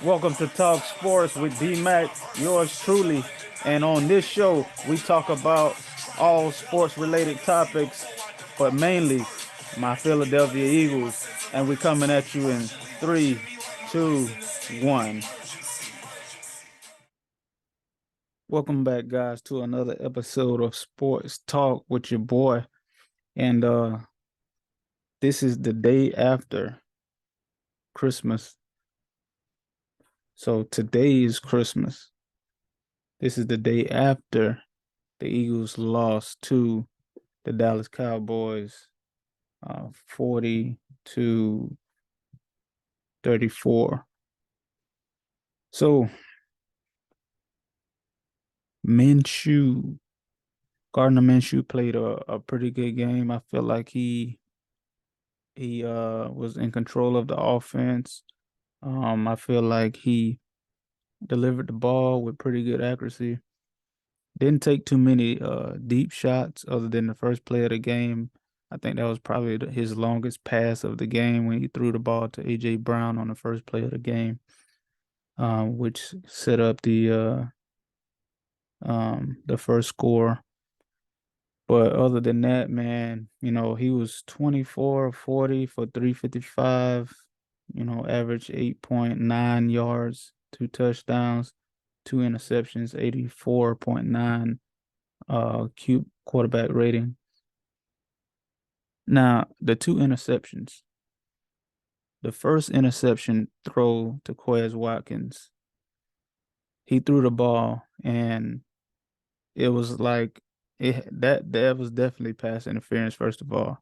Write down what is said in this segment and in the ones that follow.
Welcome to Talk Sports with D Mac, yours truly. And on this show, we talk about all sports related topics, but mainly my Philadelphia Eagles. And we're coming at you in three, two, one. Welcome back, guys, to another episode of Sports Talk with your boy. And this is the day after Christmas. So today is Christmas. This is the day after the Eagles lost to the Dallas Cowboys 40 to 34. So Minshew, Gardner Minshew played a pretty good game. I feel like he was in control of the offense. I feel like he delivered the ball with pretty good accuracy. Didn't take too many deep shots other than the first play of the game. I think that was probably his longest pass of the game when he threw the ball to A.J. Brown on the first play of the game, which set up the first score. But other than that, man, he was 24 of 40 for 355, average 8.9 yards, two touchdowns, two interceptions, 84.9 cube quarterback rating. Now, the two interceptions. The first interception throw to Quez Watkins, he threw the ball and it was like that was definitely pass interference, first of all.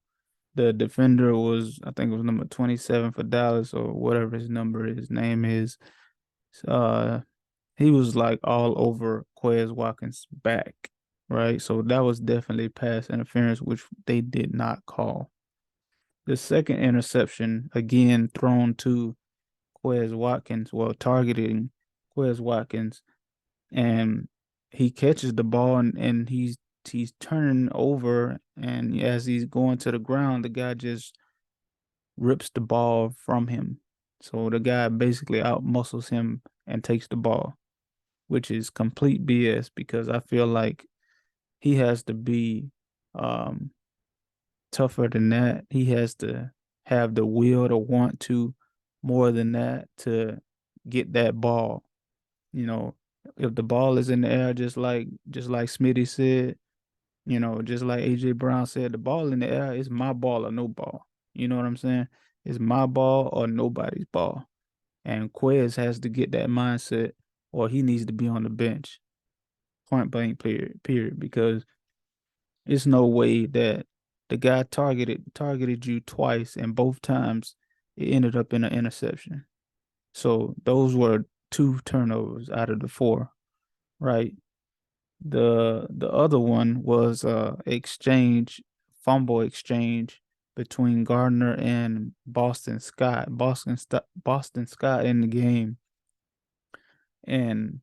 The defender was, I think it was number 27 for Dallas or whatever his number his name is. Uh he was like all over Quez Watkins' back, right? So that was definitely pass interference, which they did not call. The second interception, again thrown to Quez Watkins, well, targeting Quez Watkins, and he catches the ball and he's turning over, and as he's going to the ground, the guy just rips the ball from him. So the guy basically out muscles him and takes the ball, which is complete BS because I feel like he has to be um tougher than that. He has to have the will to want to more than that to get that ball. You know, if the ball is in the air, just like Smitty said, just like AJ Brown said, the ball in the air is my ball or no ball. You know what I'm saying? It's my ball or nobody's ball. And Quez has to get that mindset or he needs to be on the bench. Point blank period. Because it's no way that the guy targeted you twice and both times it ended up in an interception. So those were two turnovers out of the four, right? The other one was fumble exchange between Gardner and Boston Scott. Boston Scott in the game, and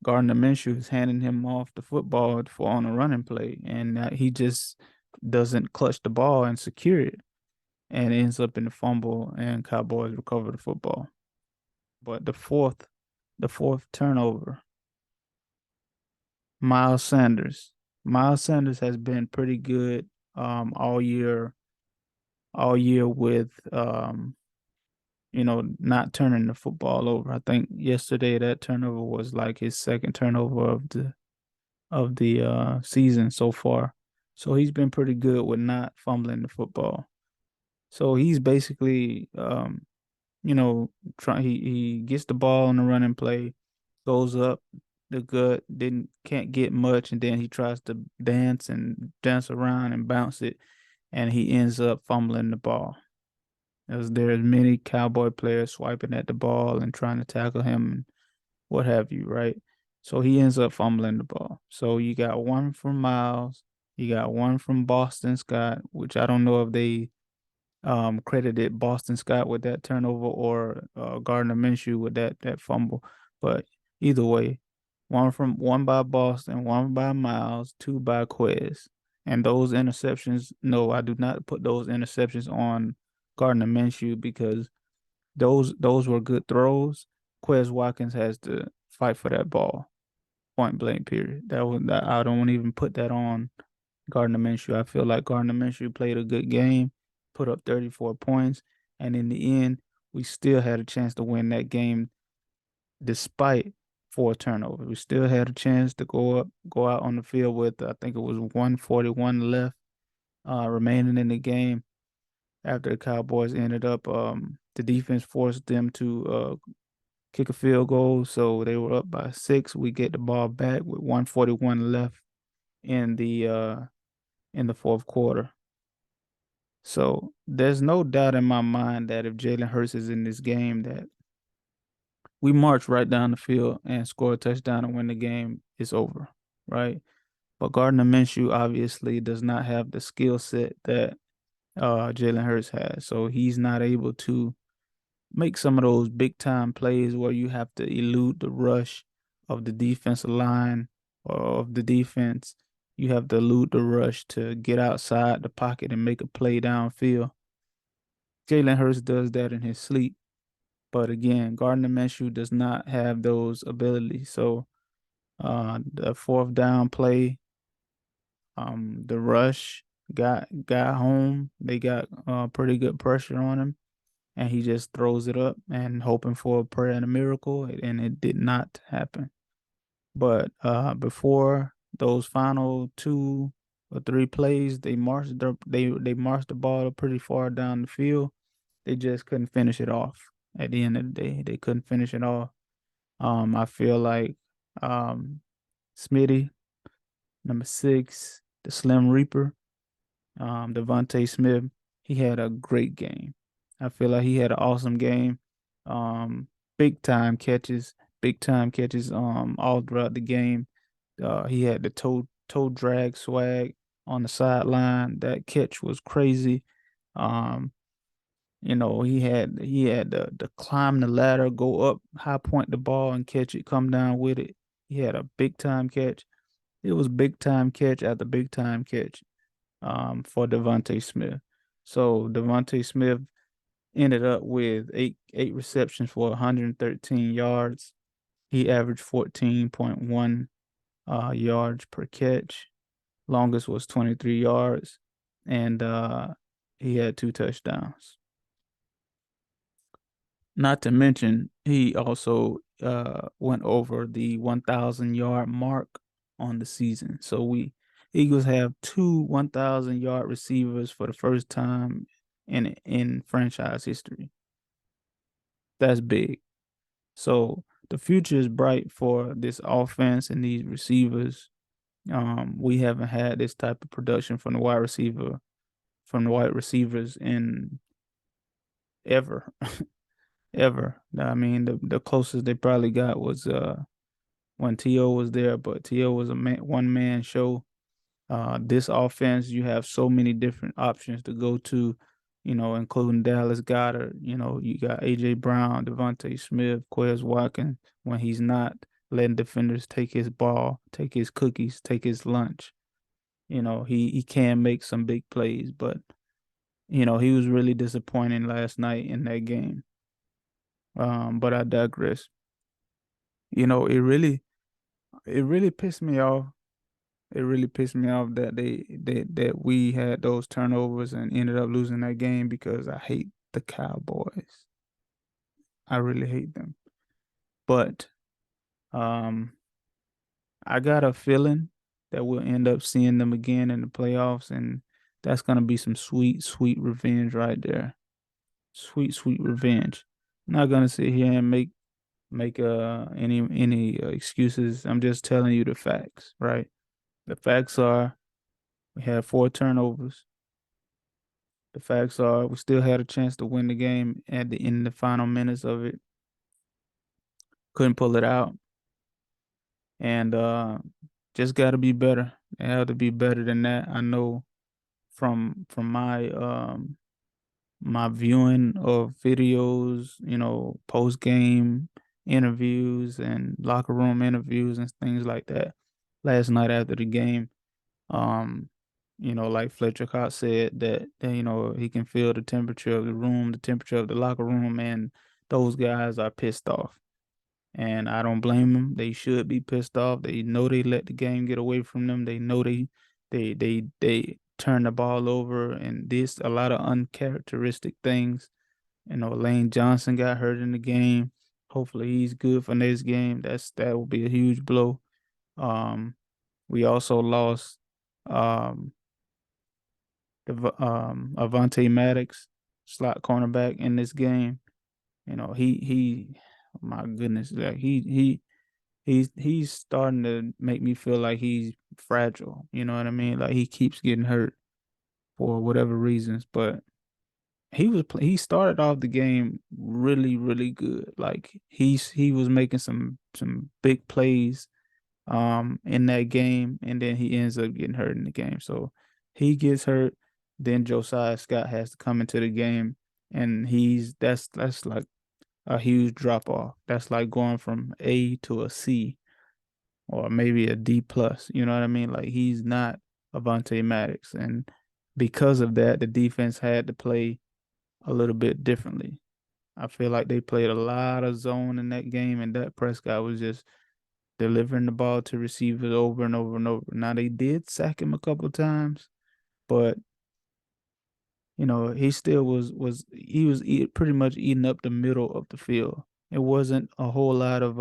Gardner Minshew is handing him off the football for on a running play, and he just doesn't clutch the ball and secure it, and it ends up in the fumble, and Cowboys recover the football. But the fourth turnover, Miles Sanders. Miles Sanders has been pretty good all year with not turning the football over. I think yesterday that turnover was like his second turnover of the season so far. So he's been pretty good with not fumbling the football. So he's basically try he gets the ball on the running play, goes up the gut, didn't can't get much, and then he tries to dance around and bounce it, and he ends up fumbling the ball. As there's many Cowboy players swiping at the ball and trying to tackle him and what have you, right? So he ends up fumbling the ball. So you got one from Miles, you got one from Boston Scott, which I don't know if they credited Boston Scott with that turnover or Gardner Minshew with that fumble. But either way, one by Boston, one by Miles, two by Quez. And those interceptions, no, I do not put those interceptions on Gardner Minshew because those were good throws. Quez Watkins has to fight for that ball, point blank. Period. That I don't even put that on Gardner Minshew. I feel like Gardner Minshew played a good game, put up 34 points, and in the end, we still had a chance to win that game despite four turnovers. We still had a chance to go out on the field with I think it was 141 left remaining in the game. After the Cowboys ended up, the defense forced them to kick a field goal, so they were up by 6. We get the ball back with 141 left in the fourth quarter. So there's no doubt in my mind that if Jalen Hurts is in this game, that we march right down the field and score a touchdown and win the game, it's over, right? But Gardner Minshew obviously does not have the skill set that Jalen Hurts has, so he's not able to make some of those big time plays where you have to elude the rush of the defensive line or of the defense. You have to elude the rush to get outside the pocket and make a play downfield. Jalen Hurts does that in his sleep. But again, Gardner Minshew does not have those abilities. So the fourth down play, the rush got home. They got pretty good pressure on him, and he just throws it up and hoping for a prayer and a miracle, and it did not happen. But before those final 2 or 3 plays, they marched the ball pretty far down the field. They just couldn't finish it off. At the end of the day, they couldn't finish it off. I feel like Smitty, number 6, the Slim Reaper, Devontae Smith, he had a great game. I feel like he had an awesome game. Um, big big time catches all throughout the game. He had the toe drag swag on the sideline. That catch was crazy. Um, he had the climb the ladder, go up, high point the ball and catch it, come down with it. He had a big time catch. It was big time catch after big time catch for Devontae Smith. So Devontae Smith ended up with eight receptions for 113 yards. He averaged 14.1 yards per catch. Longest was 23 yards, and he had 2 touchdowns. Not to mention, he also went over the 1,000-yard mark on the season. So we Eagles have 2 1,000-yard receivers for the first time in franchise history. That's big. So the future is bright for this offense and these receivers. We haven't had this type of production from the wide receivers in ever. Ever. I mean, the closest they probably got was when T.O. was there, but T.O. was a one man show. This offense, you have so many different options to go to, including Dallas Goedert. You got A.J. Brown, Devontae Smith, Quez Watkins. When he's not letting defenders take his ball, take his cookies, take his lunch. He can make some big plays, but he was really disappointing last night in that game. But I digress. It really pissed me off. It really pissed me off that that we had those turnovers and ended up losing that game because I hate the Cowboys. I really hate them. But um I got a feeling that we'll end up seeing them again in the playoffs, and that's gonna be some sweet, sweet revenge right there. Sweet, sweet revenge. I'm not gonna sit here and make any excuses. I'm just telling you the facts, right? The facts are we had 4 turnovers. The facts are we still had a chance to win the game in the final minutes of it. Couldn't pull it out. And just gotta be better. It had to be better than that. I know from my viewing of videos, post game interviews and locker room interviews and things like that. Last night after the game, um, like Fletcher Cox said that he can feel the temperature of the room, the temperature of the locker room, and those guys are pissed off. and I don't blame them. They should be pissed off. They know they let the game get away from them. They know they turned the ball over and this a lot of uncharacteristic things. Lane Johnson got hurt in the game. Hopefully he's good for next game. That will be a huge blow. Um, we also lost um Avante Maddox, slot cornerback in this game. He oh my goodness, like he's starting to make me feel like he's fragile. You know what I mean? Like he keeps getting hurt for whatever reasons, but he started off the game really really good. Like he was making some big plays in that game, and then he ends up getting hurt in the game. So he gets hurt, then Josiah Scott has to come into the game, and that's like a huge drop off. That's like going from A to a C or maybe a D plus. You know what I mean? Like he's not Avante Maddox, and because of that, the defense had to play a little bit differently. I feel like they played a lot of zone in that game, and Dak Prescott was just delivering the ball to receivers over and over and over. Now they did sack him a couple of times, but he still was pretty much eating up the middle of the field. It wasn't a whole lot of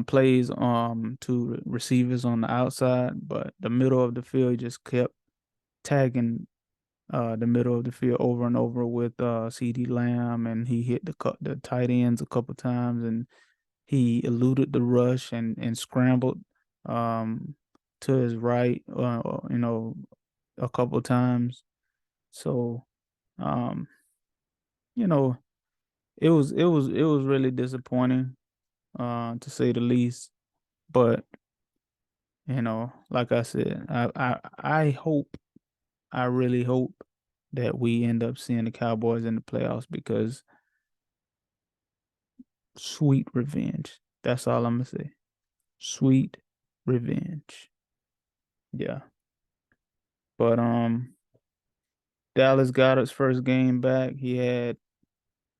plays to receivers on the outside, but the middle of the field just kept tagging the middle of the field over and over with CD Lamb, and he hit the tight ends a couple times, and he eluded the rush and scrambled um, to his right, a couple times. So, um, you know, it was really disappointing, to say the least. But like I said, I hope, I really hope that we end up seeing the Cowboys in the playoffs because sweet revenge. That's all I'm gonna say. Sweet revenge. Yeah. But Dallas got his first game back. He had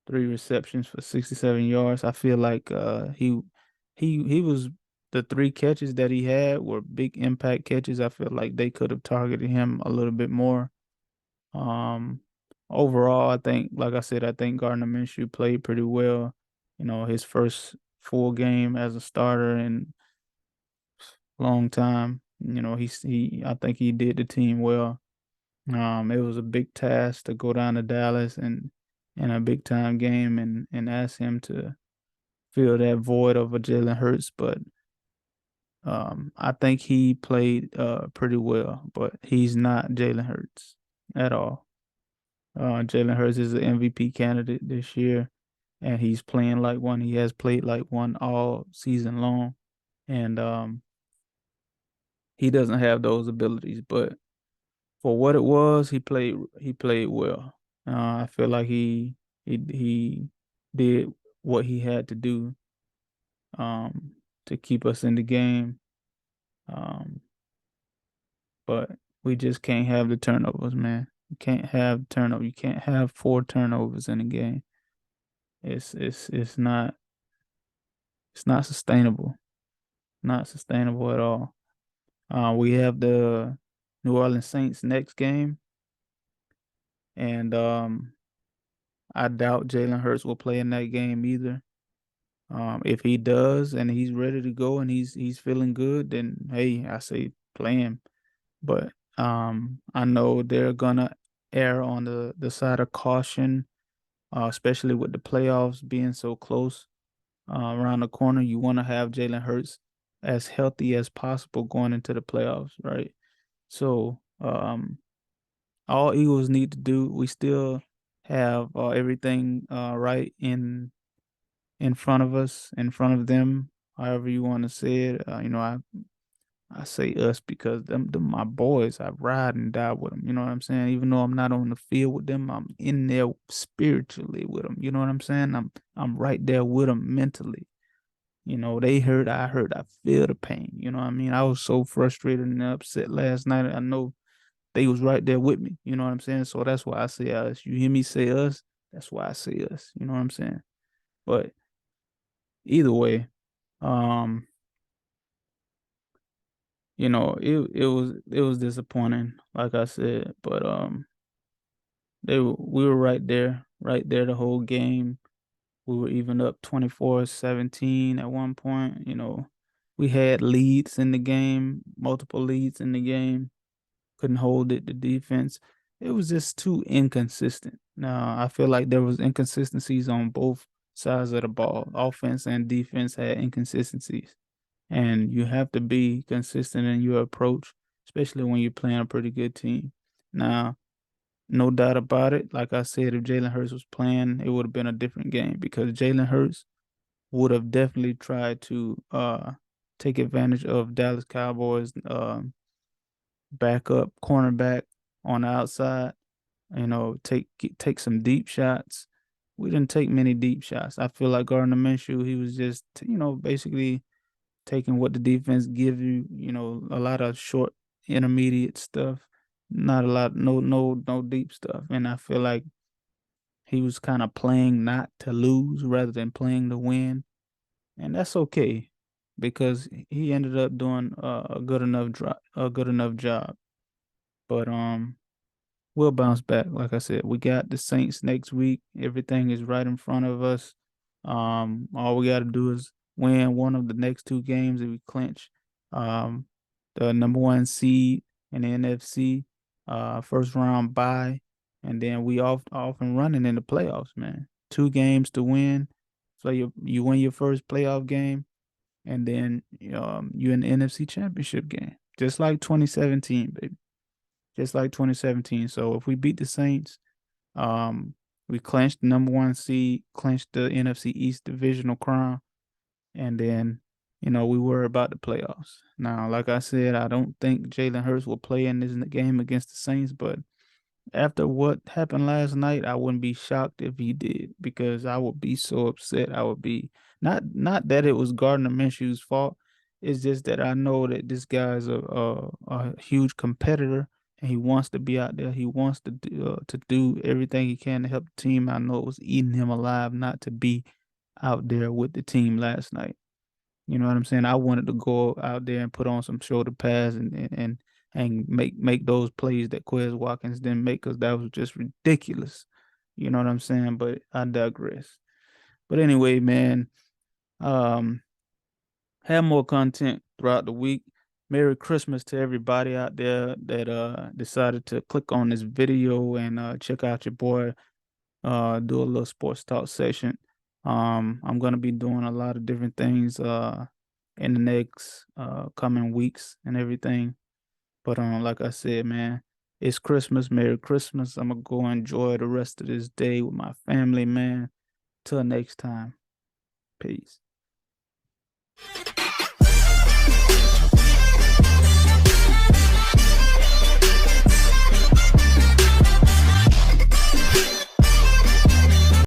three receptions for 67 yards. I feel like he was the three catches that he had were big impact catches. I feel like they could have targeted him a little bit more. Um Overall, I think, like I said, I think Gardner Minshew played pretty well. His first full game as a starter in a long time. He I think he did the team well. It was a big task to go down to Dallas and in a big time game and ask him to fill that void of a Jalen Hurts, but I think he played pretty well, but he's not Jalen Hurts at all. Jalen Hurts is an MVP candidate this year, and he's playing like one. He has played like one all season long, and he doesn't have those abilities, but for what it was, he played well. I feel like he did what he had to do um to keep us in the game. Um but we just can't have the turnovers, man. You can't have turnover. You can't have four turnovers in a game. It's not sustainable. Not sustainable at all. We have the New Orleans Saints next game, and I doubt Jalen Hurts will play in that game either. If he does and he's ready to go and he's feeling good, then hey, I say play him. But I know they're gonna err on the side of caution, especially with the playoffs being so close around the corner. You want to have Jalen Hurts as healthy as possible going into the playoffs, right? So all Eagles need to do, we still have everything right in front of us, in front of them, however you want to say it. I say us because them my boys. I ride and die with them. You know what I'm saying? Even though I'm not on the field with them, I'm in there spiritually with them. You know what I'm saying? I'm right there with them mentally. They hurt, I hurt, I feel the pain. You know what I mean? I was so frustrated and upset last night. I know they was right there with me. You know what I'm saying? So that's why I say us. You hear me say us? That's why I say us. You know what I'm saying? But either way, um, it was disappointing, like I said, but we were right there the whole game. We were even up 24-17 at one point. We had leads in the game, multiple leads in the game, couldn't hold it. The defense, it was just too inconsistent. Now, I feel like there was inconsistencies on both sides of the ball. Offense and defense had inconsistencies. And you have to be consistent in your approach, especially when you're playing a pretty good team. Now, no doubt about it. Like I said, if Jalen Hurts was playing, it would have been a different game because Jalen Hurts would have definitely tried to take advantage of Dallas Cowboys backup cornerback on the outside. Take some deep shots. We didn't take many deep shots. I feel like Gardner Minshew, he was just basically taking what the defense give you. A lot of short, intermediate stuff, not a lot, no deep stuff. And I feel like he was kind of playing not to lose rather than playing to win, and that's okay because he ended up doing a good enough job. But we'll bounce back. Like I said, we got the Saints next week. Everything is right in front of us. All we got to do is win one of the next two games and we clinch um the number one seed in the NFC, first round bye, and then we off and running in the playoffs, man. Two games to win. So you win your first playoff game, and then you in the NFC championship game. Just like 2017, baby, just like 2017. So if we beat the Saints, we clinched the number one seed, clinched the NFC East divisional crown, and then we worry about the playoffs. Now, like I said, I don't think Jalen Hurts will play in this game against the Saints, but after what happened last night, I wouldn't be shocked if he did because I would be so upset. I would be not that it was Gardner Minshew's fault. It's just that I know that this guy's a huge competitor and he wants to be out there. He wants to do everything he can to help the team. I know it was eating him alive not to be out there with the team last night. You know what I'm saying? I wanted to go out there and put on some shoulder pads and make those plays that Quez Watkins didn't make because that was just ridiculous. You know what I'm saying? But I digress. But anyway, man, um, have more content throughout the week. Merry Christmas to everybody out there that decided to click on this video and check out your boy do a little sports talk session. I'm gonna be doing a lot of different things in the next coming weeks and everything. But like I said, man, it's Christmas. Merry Christmas. I'm gonna go enjoy the rest of this day with my family, man. Till next time. Peace.